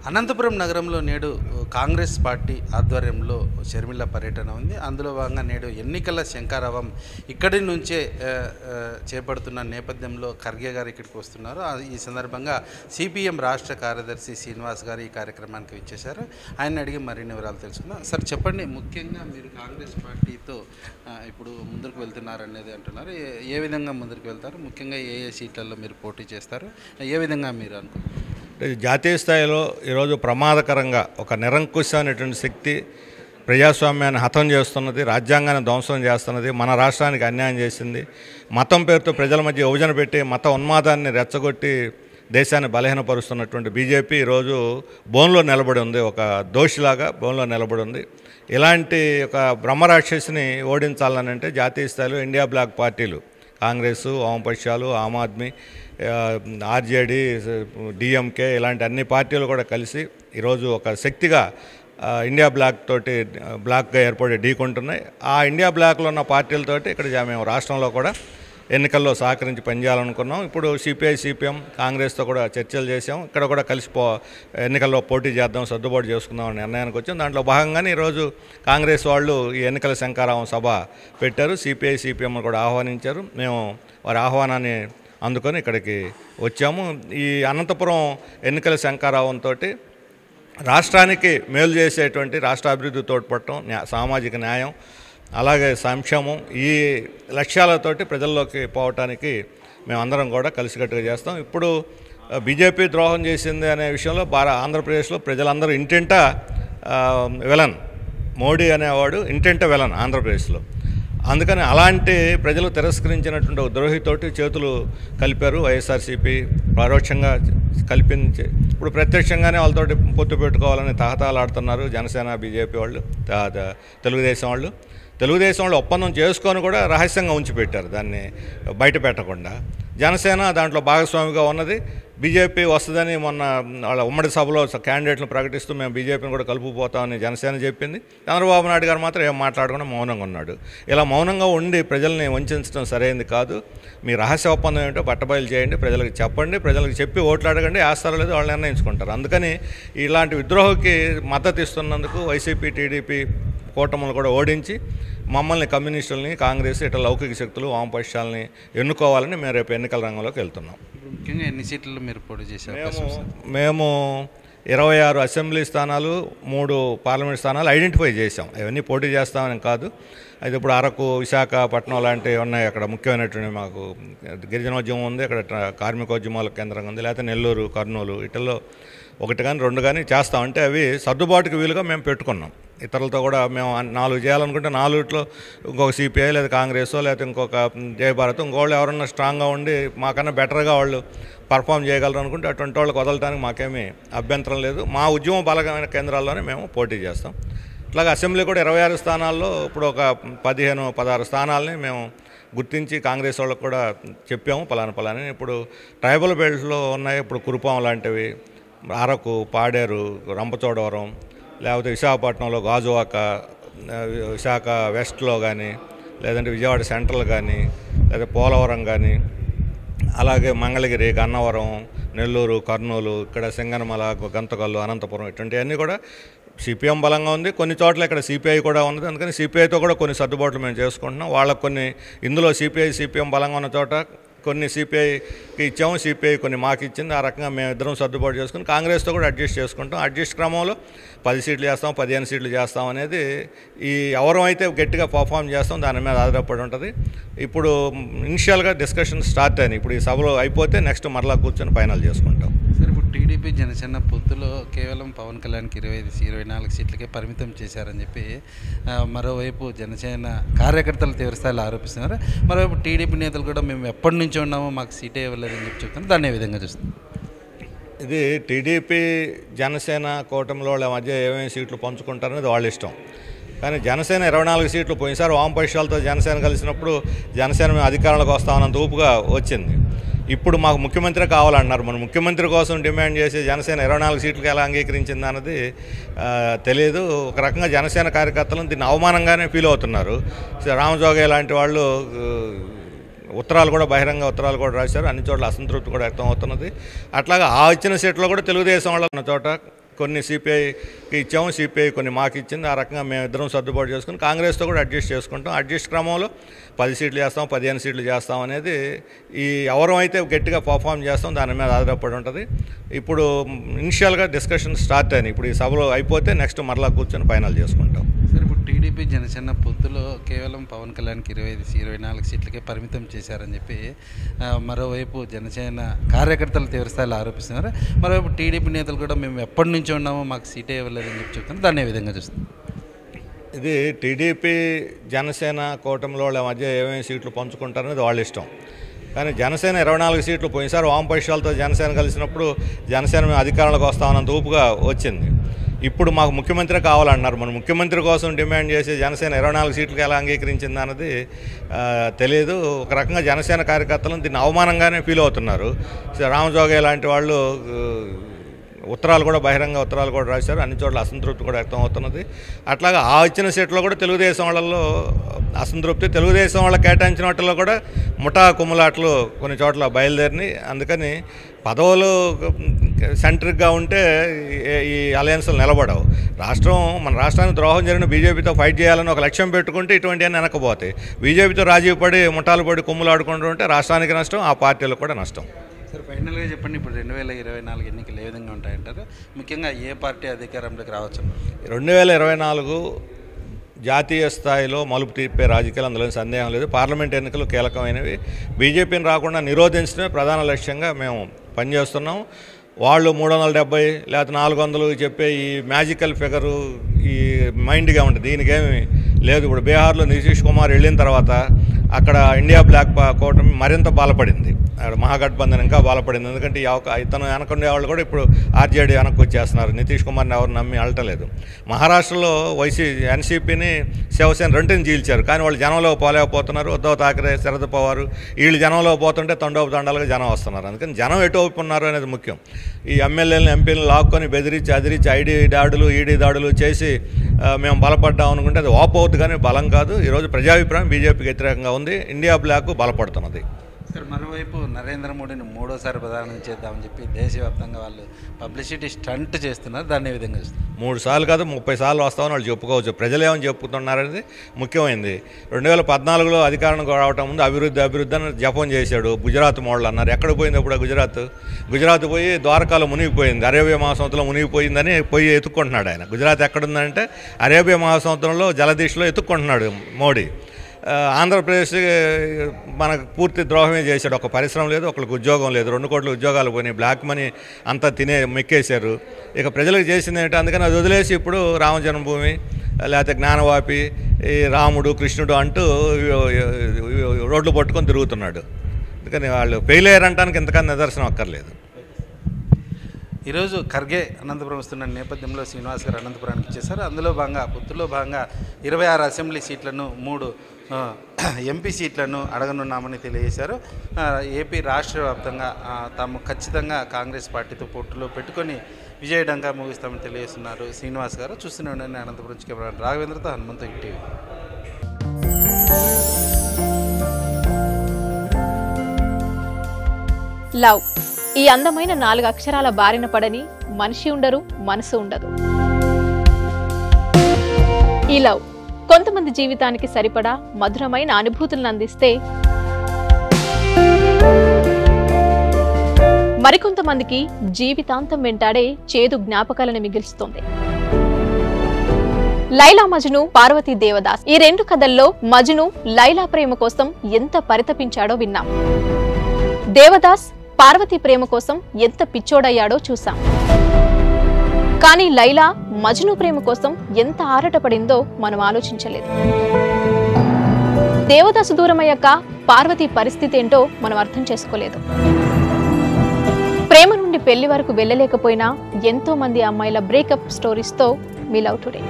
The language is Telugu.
అనంతపురం నగరంలో నేడు కాంగ్రెస్ పార్టీ ఆధ్వర్యంలో షర్మిల పర్యటన ఉంది. అందులో భాగంగా నేడు ఎన్నికల శంఖారావం ఇక్కడి నుంచే చేపడుతున్న నేపథ్యంలో ఖర్గే గారు ఇక్కడికి వస్తున్నారు. ఈ సందర్భంగా సిపిఎం రాష్ట్ర కార్యదర్శి శ్రీనివాస్ గారు ఈ కార్యక్రమానికి విచ్చేశారు. ఆయన అడిగి మరిన్ని వివరాలు తెలుసుకుందాం. సార్ చెప్పండి, ముఖ్యంగా మీరు కాంగ్రెస్ పార్టీతో ఇప్పుడు ముందుకు వెళ్తున్నారు అనేది అంటున్నారు. ఏ విధంగా ముందుకు వెళ్తారు? ముఖ్యంగా ఏ సీట్లలో మీరు పోటీ చేస్తారు? ఏ విధంగా మీరు అనుకుంటున్నారు? జాతీయ స్థాయిలో ఈరోజు ప్రమాదకరంగా ఒక నిరంకుశమైనటువంటి శక్తి ప్రజాస్వామ్యాన్ని హతం చేస్తున్నది, రాజ్యాంగాన్ని ధ్వంసం చేస్తున్నది, మన రాష్ట్రానికి అన్యాయం చేసింది. మతం పేరుతో ప్రజల మధ్య విభజన పెట్టి మత ఉన్మాదాన్ని రెచ్చగొట్టి దేశాన్ని బలహీనపరుస్తున్నటువంటి బీజేపీ ఈరోజు బోన్లో నిలబడి ఉంది, ఒక దోషిలాగా బోన్లో నిలబడి ఉంది. ఇలాంటి ఒక బ్రహ్మరాక్షసిని ఓడించాలని అంటే జాతీయ స్థాయిలో ఇండియా బ్లాక్ పార్టీలు కాంగ్రెస్, వామపక్షాలు, ఆమ్ ఆద్మీ, ఆర్జేడీ, డిఎంకే ఇలాంటి అన్ని పార్టీలు కూడా కలిసి ఈరోజు ఒక శక్తిగా ఇండియా బ్లాక్గా ఏర్పడి ఢీకొంటున్నాయి. ఆ ఇండియా బ్లాక్లో ఉన్న పార్టీలతోటి ఇక్కడ మేము రాష్ట్రంలో కూడా ఎన్నికల్లో సహకరించి పనిచేయాలనుకున్నాం. ఇప్పుడు సిపిఐ, సిపిఎం, కాంగ్రెస్తో కూడా చర్చలు చేసాం. ఇక్కడ కూడా కలిసి ఎన్నికల్లో పోటీ చేద్దాం, సర్దుబాటు చేసుకుందాం అనే నిర్ణయానికి వచ్చాం. దాంట్లో భాగంగానే ఈరోజు కాంగ్రెస్ వాళ్ళు ఈ ఎన్నికల శంఖారావం సభ పెట్టారు. సిపిఐ, సిపిఎం కూడా ఆహ్వానించారు. మేము వారి ఆహ్వానాన్ని అందుకొని ఇక్కడికి వచ్చాము. ఈ అనంతపురం ఎన్నికల శంఖారావంతో రాష్ట్రానికి మేలు చేసేటువంటి రాష్ట్ర అభివృద్ధి తోడ్పడటం, సామాజిక న్యాయం, అలాగే సంక్షేమం, ఈ లక్ష్యాలతోటి ప్రజల్లోకి పోవటానికి మేమందరం కూడా కలిసికట్టుగా చేస్తాం. ఇప్పుడు బీజేపీ ద్రోహం చేసింది అనే విషయంలో ఆంధ్రప్రదేశ్లో ప్రజలందరూ ఇంటింట విలన్, మోడీ అనేవాడు ఇంటింట విలన్ ఆంధ్రప్రదేశ్లో. అందుకని అలాంటి ప్రజలు తిరస్కరించినటువంటి ద్రోహితోటి చేతులు కలిపారు వైఎస్ఆర్సీపీ, పరోక్షంగా కల్పించి ఇప్పుడు ప్రత్యక్షంగానే వాళ్ళతోటి పొత్తు పెట్టుకోవాలని తహతలాడుతున్నారు జనసేన, బీజేపీ వాళ్ళు, తెలుగుదేశం వాళ్ళు ఒప్పందం చేసుకొని కూడా రహస్యంగా ఉంచిపెట్టారు, దాన్ని బయట పెట్టకుండా. జనసేన దాంట్లో భాగస్వామిగా ఉన్నది. బీజేపీ వస్తుందని మొన్న వాళ్ళ ఉమ్మడి సభలో క్యాండిడేట్లను ప్రకటిస్తూ మేము బీజేపీని కూడా కలుపుకుపోతామని జనసేన చెప్పింది. చంద్రబాబు నాయుడు గారు మాత్రం ఏం మాట్లాడకుండా మౌనంగా ఉన్నాడు. ఇలా మౌనంగా ఉండి ప్రజల్ని వంచడం సరైనది కాదు. మీ రహస్య ఒప్పందం ఏంటో బట్టబయలు చేయండి, ప్రజలకు చెప్పండి, ప్రజలకు చెప్పి ఓట్లు అడగండి, వేస్తారో లేదో వాళ్ళు నిర్ణయించుకుంటారు. అందుకని ఇలాంటి విద్రోహకి మద్దతు ఇస్తున్నందుకు వైసీపీ, టీడీపీ కూటములు కూడా ఓడించి మమ్మల్ని కమ్యూనిస్టులని, కాంగ్రెస్, ఇట్లా లౌకిక శక్తులు, వామపక్షాలని ఎన్నుకోవాలని మేము రేపు ఎన్నికల రంగంలోకి వెళ్తున్నాం. ముఖ్యంగా ఎన్ని సీట్లలో మీరు పోటీ చేశారు? మేము 26 అసెంబ్లీ స్థానాలు, 3 పార్లమెంట్ స్థానాలు ఐడెంటిఫై చేసాం. అవన్నీ పోటీ చేస్తామని కాదు. అయితే ఇప్పుడు అరకు, విశాఖపట్నం లాంటివి ఉన్నాయి. అక్కడ ముఖ్యమైనటువంటి మాకు గిరిజనోద్యమం ఉంది, అక్కడ కార్మికోద్యమాల కేంద్రంగా ఉంది. లేకపోతే నెల్లూరు, కర్నూలు, ఇటల్లో 1 కానీ 2 కానీ చేస్తామంటే అవి సర్దుబాటుకు వీలుగా మేము పెట్టుకున్నాం. ఇతరులతో కూడా మేము 4 చేయాలనుకుంటే 4లో ఇంకొక సిపిఐ లేదా కాంగ్రెస్ లేకపోతే ఇంకొక జయభారత్, ఇంకోళ్ళు ఎవరన్నా స్ట్రాంగ్గా ఉండి మాకన్నా బెటర్గా వాళ్ళు పర్ఫామ్ చేయగలరు అనుకుంటే అటువంటి వాళ్ళకి వదలటానికి మాకేమీ అభ్యంతరం లేదు. మా ఉద్యమ బలమైన కేంద్రాల్లోనే మేము పోటీ చేస్తాం. ఇట్లాగే అసెంబ్లీ కూడా 26 స్థానాల్లో ఇప్పుడు ఒక 15-16 స్థానాలని మేము గుర్తించి కాంగ్రెస్ వాళ్ళకు కూడా చెప్పాము పలాని. ఇప్పుడు ట్రైబల్ బెల్ట్లో ఉన్నాయి. ఇప్పుడు కురుపాం లాంటివి, అరకు, పాడేరు, రంపచోడవరం, లేకపోతే విశాఖపట్నంలో గాజువాక, విశాఖ వెస్ట్లో కానీ, లేదంటే విజయవాడ సెంట్రల్ కానీ, లేదా పోలవరం కానీ, అలాగే మంగళగిరి, గన్నవరం, నెల్లూరు, కర్నూలు, ఇక్కడ సింగనమల, గంతకల్లు, అనంతపురం, ఇటువంటివన్నీ కూడా సిపిఎం బలంగా ఉంది. కొన్ని చోట్ల ఇక్కడ సిపిఐ కూడా ఉంది. అందుకని సిపిఐతో కూడా కొన్ని సర్దుబాట్లు మేము చేసుకుంటున్నాం. వాళ్ళకు కొన్ని ఇందులో సిపిఐ, సిపిఎం బలంగా ఉన్న చోట కొన్ని సిపిఐకి ఇచ్చాము, సిపిఐ కొన్ని మాకు ఇచ్చింది. ఆ రకంగా మేము ఇద్దరం సర్దుబాటు చేసుకుని కాంగ్రెస్తో కూడా అడ్జస్ట్ చేసుకుంటాం. అడ్జస్ట్ క్రమంలో 10 సీట్లు చేస్తాం, 15 సీట్లు చేస్తాం అనేది ఎవరైతే గట్టిగా పర్ఫామ్ చేస్తాం దాని మీద ఆధారపడి ఉంటుంది. ఇప్పుడు ఇనిషియల్గా డిస్కషన్ స్టార్ట్ అయినాయి. ఇప్పుడు ఈ సభలో అయిపోతే నెక్స్ట్ మరలా కూర్చొని ఫైనల్ చేసుకుంటాం. సార్, ఇప్పుడు టీడీపీ జనసేన పొత్తులో కేవలం పవన్ కళ్యాణ్కి 25-24 సీట్లకే పరిమితం చేశారని చెప్పి మరోవైపు జనసేన కార్యకర్తలు తీవ్రస్థాయిలో ఆరోపిస్తున్నారు. మరోవైపు టీడీపీ నేతలు కూడా మేము ఎప్పటి నుంచో ఉన్నామో మాకు సీటే ఇవ్వలేదని చెప్పి చెప్తున్నారు. దాన్ని ఏ విధంగా చూస్తాం? ఇది టీడీపీ జనసేన కూటమిలో వాళ్ళ మధ్య ఏమేమి సీట్లు పంచుకుంటారనేది వాళ్ళ ఇష్టం. కానీ జనసేన 24 సీట్లు పోయినసారి వామపక్షాలతో జనసేన కలిసినప్పుడు జనసేన మేము అధికారంలోకి వస్తామన్నంత ఊపుగా వచ్చింది. ఇప్పుడు మాకు ముఖ్యమంత్రి కావాలన్నారు. మన ముఖ్యమంత్రి కోసం డిమాండ్ చేసి జనసేన 24 సీట్లకు ఎలా అంగీకరించింది అన్నది తెలియదు. ఒక రకంగా జనసేన కార్యకర్తలను దీన్ని అవమానంగానే ఫీల్ అవుతున్నారు. రామజోగయ్య లాంటి వాళ్ళు ఉత్తరాలు కూడా బహిరంగ ఉత్తరాలు కూడా రాశారు. అన్ని చోట్ల అసంతృప్తి కూడా వ్యక్తం అవుతున్నది. అట్లాగా ఆ ఇచ్చిన సీట్లో కూడా తెలుగుదేశం వాళ్ళు ఉన్న చోట కొన్ని సిపిఐకి ఇచ్చాము, సిపిఐ కొన్ని మాకు ఇచ్చింది. ఆ రకంగా మేము ఇద్దరం సర్దుబాటు చేసుకుని కాంగ్రెస్తో కూడా అడ్జస్ట్ చేసుకుంటాం. అడ్జస్ట్ క్రమంలో 10 సీట్లు చేస్తాం, 15 సీట్లు చేస్తాం అనేది ఈ ఎవరైతే గట్టిగా పర్ఫామ్ చేస్తాం దాని మీద ఆధారపడి ఉంటుంది. ఇప్పుడు ఇనిషియల్గా డిస్కషన్ స్టార్ట్ అయినాయి. ఇప్పుడు ఈ సభలో అయిపోతే నెక్స్ట్ మరలా కూర్చొని ఫైనల్ చేసుకుంటాం. సార్, ఇప్పుడు టీడీపీ జనసేన పొత్తులో కేవలం పవన్ కళ్యాణ్కి 24 సీట్లకే పరిమితం చేశారని చెప్పి మరోవైపు జనసేన కార్యకర్తలు తీవ్రస్థాయిలో ఆరోపిస్తున్నారు. మరోవైపు టీడీపీ నేతలు కూడా మేము ఎప్పటి నుంచో ఉన్నామో మాకు సీటే ఇవ్వలేదని చెప్పి చెప్తున్నారు. దాన్ని ఏ విధంగా చూస్తుంది? ఇది టీడీపీ జనసేన కూటమిలో వాళ్ళ మధ్య ఏమేమి సీట్లు పంచుకుంటారనేది వాళ్ళ ఇష్టం. కానీ జనసేన 24 సీట్లు పోయినసారి వామపక్షాలతో జనసేన కలిసినప్పుడు జనసేన మేము అధికారంలోకి వస్తామన్నంత ఊపుగా వచ్చింది. ఇప్పుడు మాకు ముఖ్యమంత్రి కావాలన్నారు. మన ముఖ్యమంత్రి కోసం డిమాండ్ చేసి జనసేన 24 సీట్లకు ఎలా అంగీకరించింది అన్నది తెలియదు. ఒక రకంగా జనసేన కార్యకర్తలను దీన్ని అవమానంగానే ఫీల్ అవుతున్నారు. రామజోగయ్య లాంటి వాళ్ళు ఉత్తరాలు కూడా బహిరంగ ఉత్తరాలు కూడా రాశారు. అన్ని చోట్ల అసంతృప్తి కూడా వ్యక్తం అవుతున్నది. అట్లాగా ఆ ఇచ్చిన సీట్లో కూడా తెలుగుదేశం వాళ్ళల్లో అసంతృప్తి, తెలుగుదేశం వాళ్ళకి కేటాయించిన వాటిల్లో కూడా ముఠా కుమ్ములాట్లు కొన్ని చోట్ల బయలుదేరినాయి. అందుకని పదవులు సెంట్రిక్గా ఉంటే ఈ అలయన్స్లు నిలబడవు. మన రాష్ట్రానికి ద్రోహం జరిగిన బీజేపీతో ఫైట్ చేయాలని ఒక లక్ష్యం పెట్టుకుంటే ఇటువంటివన్నీ వెనకపోతాయి. బీజేపీతో రాజీ పడి ముఠాలు పడి కుమ్ములాడుకుంటూ ఉంటే రాష్ట్రానికి నష్టం, ఆ పార్టీలకు కూడా నష్టం. సార్, ఫైనల్గా చెప్పండి, ఇప్పుడు 2024 ఎన్నికలు ఏ విధంగా ఉంటాయంటారు? ముఖ్యంగా ఏ పార్టీ అధికారంలోకి రావచ్చు? 2024 జాతీయ స్థాయిలో మలుపు తిప్పే రాజకీయాలు, అందులో సందేహం లేదు. పార్లమెంట్ ఎన్నికలు కీలకమైనవి. బీజేపీని రాకుండా నిరోధించడమే ప్రధాన లక్ష్యంగా మేము పనిచేస్తున్నాం. వాళ్ళు 370 లేకపోతే 400 చెప్పే ఈ మ్యాజికల్ ఫిగరు ఈ మైండ్గా ఉంటుంది. దీనికేమి లేదు. ఇప్పుడు బీహార్లో నితీష్ కుమార్ వెళ్ళిన తర్వాత అక్కడ ఇండియా బ్లాక్ కూటమి మరింత బలపడింది. అక్కడ మహాగఠబంధన్ ఇంకా బలపడింది. ఎందుకంటే ఇతను వెనకుండే వాళ్ళు కూడా ఇప్పుడు ఆర్జేడీ వెనక్కి వచ్చేస్తున్నారు. నితీష్ కుమార్ని ఎవరు నమ్మి వెళ్ళటలేదు. మహారాష్ట్రలో ఎన్సీపీని శివసేన రెండుని చీల్చారు. కానీ వాళ్ళు జనంలో పోలేకపోతున్నారు. ఉద్ధవ్ ఠాక్రే, శరద్ పవార్ వీళ్ళు జనంలో పోతుంటే తండోపతండాలుగా జనం వస్తున్నారు. అందుకని జనం ఎటువైపు ఉన్నారు అనేది ముఖ్యం. ఈ ఎమ్మెల్యేలను ఎంపీలను లాక్కొని బెదిరించి అదిరించి ఈడీ దాడులు చేసి మేము బలపడ్డాం అనుకుంటే అది వాప్ అవుతుంది, కానీ బలం కాదు. ఈరోజు ప్రజాభిప్రాయం బీజేపీకి వ్యతిరేకంగా ఉంది. India black బలపడుతున్నది. సార్, మరోవైపు నరేంద్ర మోడీని 3వ ప్రధానం చేద్దామని చెప్పి దేశవ్యాప్తంగా వాళ్ళు పబ్లిసిటీ స్టంట్ చేస్తున్నారు. దాన్ని ఏ విధంగా చూస్తారు? 3 సార్లు కాదు 30 సార్లు వస్తామని వాళ్ళు చెప్పుకోవచ్చు. ప్రజలు ఏమని చెప్పుకుంటున్నారనేది ముఖ్యమైనది. 2014లో అధికారం రావటం ముందు అభివృద్ధి అని జపం చేశాడు. గుజరాత్ మోడల్ అన్నారు. ఎక్కడ పోయింది అప్పుడు గుజరాత్ పోయి ద్వారకాలో మునిగిపోయింది, అరేబియా మహాసముద్రంలో మునిగిపోయిందని పోయి ఎత్తుక్కుంటున్నాడు ఆయన. గుజరాత్ ఎక్కడుందంటే అరేబియా మహాసముద్రంలో జలదీష్లో ఎత్తుక్కుంటున్నాడు మోడీ. ఆంధ్రప్రదేశ్ మనకు పూర్తి ద్రోహమే చేశాడు. ఒక పరిశ్రమ లేదు, ఒకరికి ఉద్యోగం లేదు, 2 కోట్ల ఉద్యోగాలు పోయినాయి, బ్లాక్ మనీ అంతా మెక్కేశారు. ఇక ప్రజలకు చేసింది ఏంటంటే అందుకని అది వదిలేసి ఇప్పుడు రామ జన్మభూమి లేకపోతే జ్ఞానవాపి, ఈ రాముడు కృష్ణుడు అంటూ రోడ్లు పట్టుకొని తిరుగుతున్నాడు. అందుకని వాళ్ళు ఫెయిల్ అయ్యారంటానికి ఇంతకన్నా నిదర్శనం అక్కర్లేదు. ఈరోజు ఖర్గే అనంతపురం వస్తున్న నేపథ్యంలో శ్రీనివాస్ గారు అనంతపురానికి ఇచ్చేశారు. అందులో భాగంగా పొత్తులో భాగంగా 26 అసెంబ్లీ సీట్లను 3 ఎంపీ సీట్లను అడగనున్నామని తెలియజేశారు. ఏపీ రాష్ట్ర వ్యాప్తంగా తాము ఖచ్చితంగా కాంగ్రెస్ పార్టీతో పొట్టులో పెట్టుకొని విజయడంగా ముగిస్తామని తెలియజేస్తున్నారు శ్రీనివాస్ గారు. చూస్తూనే ఉండండి అనంతపురం కెమెరా రాఘవేంద్రతో హనుమంతు టీవీ. లవ్ ఈ అందమైన 4 అక్షరాల బారిన పడని మనిషి ఉండరు, మనసు ఉండదు. ఈ లవ్ కొంతమంది జీవితానికి సరిపడా మధురమైన అనుభూతులను అందిస్తే, మరికొంతమందికి జీవితాంతం వెంటాడే చేదు జ్ఞాపకాలను మిగిల్స్తుంది. లైలా మజ్ను, పార్వతీ దేవదాస్ ఈ 2 కథల్లో మజ్ను లైలా ప్రేమ కోసం ఎంత పరితపించాడో విన్నాం. దేవదాస్ పార్వతి ప్రేమ కోసం ఎంత పిచ్చోడయ్యాడో చూసాం. కానీ లైలా మజ్ను ప్రేమ కోసం ఎంత ఆరాటపడిందో మనం ఆలోచించలేదు. దేవదాసు దూరమయ్యాక పార్వతి పరిస్థితి ఏంటో మనం అర్థం చేసుకోలేదు. ప్రేమ నుండి పెళ్లి వరకు వెళ్ళలేకపోయినా ఎంతో మంది అమ్మాయిల బ్రేకప్ స్టోరీస్తో మీ లవ్ టుడే.